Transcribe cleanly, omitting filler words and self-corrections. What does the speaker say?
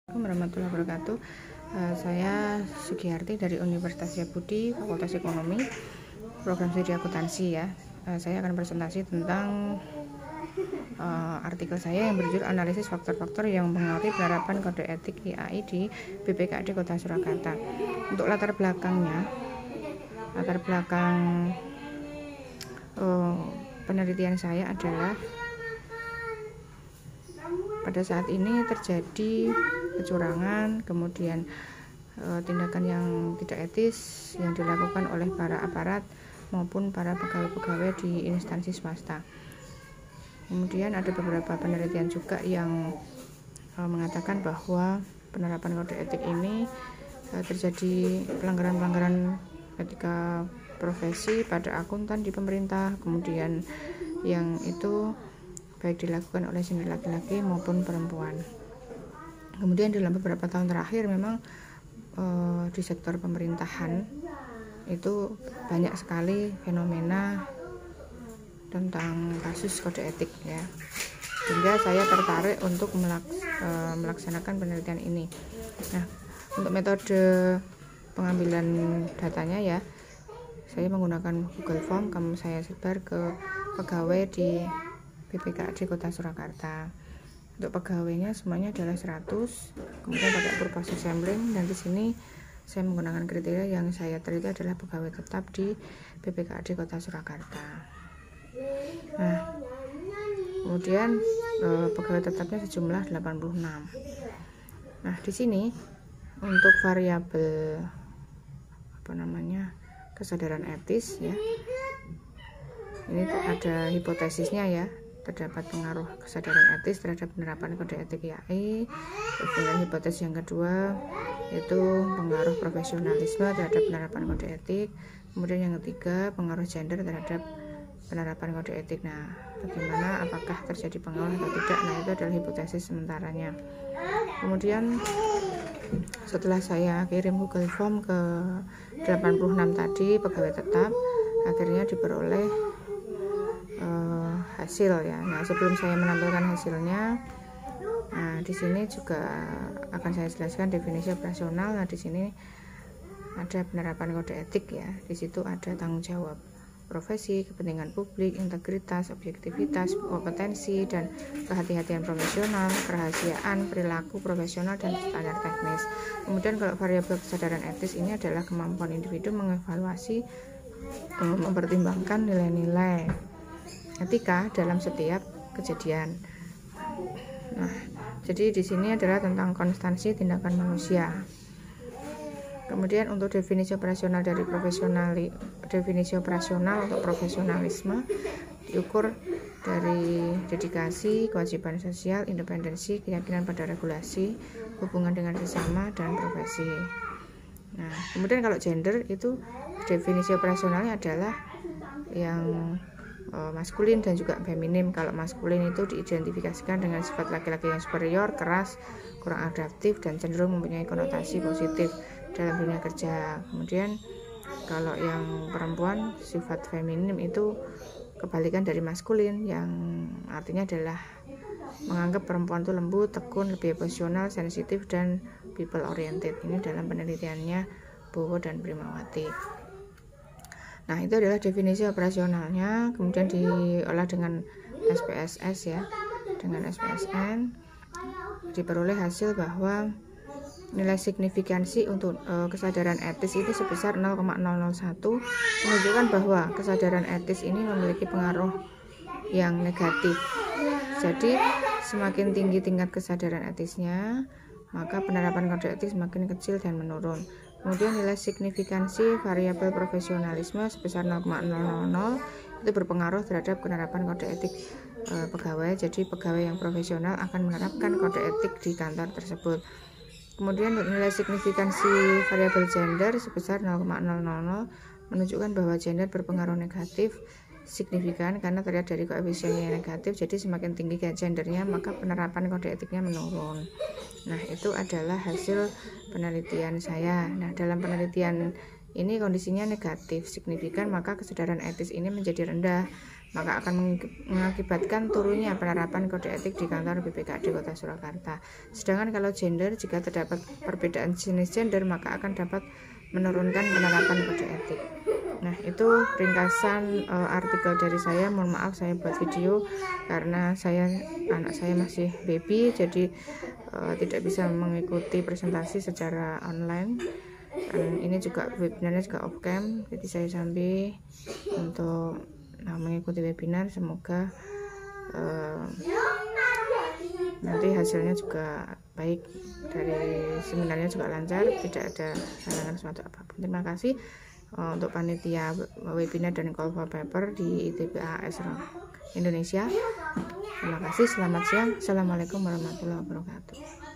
Warahmatullahi wabarakatuh. Saya Sugiyarti dari Universitas Budi, Fakultas Ekonomi, program studi akuntansi ya. Saya akan presentasi tentang artikel saya yang berjudul analisis faktor-faktor yang mempengaruhi penerapan kode etik IAI di BPKAD Kota Surakarta. Untuk latar belakang penelitian saya adalah pada saat ini terjadi kecurangan, kemudian tindakan yang tidak etis yang dilakukan oleh para aparat maupun para pegawai-pegawai di instansi swasta. Kemudian ada beberapa penelitian juga yang mengatakan bahwa penerapan kode etik ini terjadi pelanggaran-pelanggaran etika profesi pada akuntan di pemerintah, kemudian yang itu baik dilakukan oleh senior laki-laki maupun perempuan. Kemudian dalam beberapa tahun terakhir memang di sektor pemerintahan itu banyak sekali fenomena tentang kasus kode etik ya, sehingga saya tertarik untuk melaksanakan penelitian ini. Nah, untuk metode pengambilan datanya ya, saya menggunakan Google Form, saya sebar ke pegawai di BPKAD Kota Surakarta. Untuk pegawainya semuanya adalah 100, kemudian pakai purpose sampling, dan di sini saya menggunakan kriteria yang saya teliti adalah pegawai tetap di BPKAD Kota Surakarta. Nah, kemudian pegawai tetapnya sejumlah 86. Nah, di sini untuk variabel kesadaran etis ya, ini ada hipotesisnya ya, terdapat pengaruh kesadaran etis terhadap penerapan kode etik IAI. Kemudian hipotesis yang kedua yaitu pengaruh profesionalisme terhadap penerapan kode etik. Kemudian yang ketiga pengaruh gender terhadap penerapan kode etik. Nah, bagaimana, apakah terjadi pengaruh atau tidak? Nah, itu adalah hipotesis sementaranya. Kemudian setelah saya kirim Google Form ke 86 tadi pegawai tetap, akhirnya diperoleh hasil ya. Nah, sebelum saya menampilkan hasilnya, nah di sini juga akan saya jelaskan definisi operasional. Nah, di sini ada penerapan kode etik ya. Di situ ada tanggung jawab profesi, kepentingan publik, integritas, objektivitas, kompetensi, dan kehati-hatian profesional, kerahasiaan, perilaku profesional, dan standar teknis. Kemudian kalau variabel kesadaran etis ini adalah kemampuan individu mengevaluasi, mempertimbangkan nilai-nilai etika dalam setiap kejadian. Nah, jadi di sini adalah tentang konstansi tindakan manusia. Kemudian untuk definisi operasional untuk profesionalisme diukur dari dedikasi, kewajiban sosial, independensi, keyakinan pada regulasi, hubungan dengan sesama, dan profesi. Nah, kemudian kalau gender itu definisi operasionalnya adalah yang maskulin dan juga feminim. Kalau maskulin itu diidentifikasikan dengan sifat laki-laki yang superior, keras, kurang adaptif, dan cenderung mempunyai konotasi positif dalam dunia kerja. Kemudian kalau yang perempuan, sifat feminim itu kebalikan dari maskulin, yang artinya adalah menganggap perempuan itu lembut, tekun, lebih emosional, sensitif, dan people oriented. Ini dalam penelitiannya Bowo dan Primawati. Nah, itu adalah definisi operasionalnya. Kemudian diolah dengan SPSS ya. Dengan SPSN diperoleh hasil bahwa nilai signifikansi untuk kesadaran etis itu sebesar 0,001, menunjukkan bahwa kesadaran etis ini memiliki pengaruh yang negatif. Jadi semakin tinggi tingkat kesadaran etisnya, maka penerapan kode etik semakin kecil dan menurun. Kemudian nilai signifikansi variabel profesionalisme sebesar 0,000 itu berpengaruh terhadap penerapan kode etik pegawai. Jadi pegawai yang profesional akan menerapkan kode etik di kantor tersebut. Kemudian nilai signifikansi variabel gender sebesar 0,000 menunjukkan bahwa gender berpengaruh negatif signifikan karena terlihat dari koefisien yang negatif. Jadi semakin tinggi gendernya, maka penerapan kode etiknya menurun. Nah, itu adalah hasil penelitian saya. Nah, dalam penelitian ini kondisinya negatif signifikan, maka kesadaran etis ini menjadi rendah. maka akan mengakibatkan turunnya penerapan kode etik di kantor BPKD Kota Surakarta. Sedangkan kalau gender, jika terdapat perbedaan jenis gender, maka akan dapat menurunkan penerapan kode etik. Nah, itu ringkasan artikel dari saya. Mohon maaf saya buat video karena anak saya masih baby, jadi tidak bisa mengikuti presentasi secara online. Dan ini juga webinarnya juga off cam, jadi saya sambil untuk mengikuti webinar. Semoga nanti hasilnya juga baik, dari seminarnya juga lancar, tidak ada halangan suatu apapun. Terima kasih untuk panitia webinar dan call for paper di ITBAS Indonesia. Terima kasih, selamat siang. Assalamualaikum warahmatullahi wabarakatuh.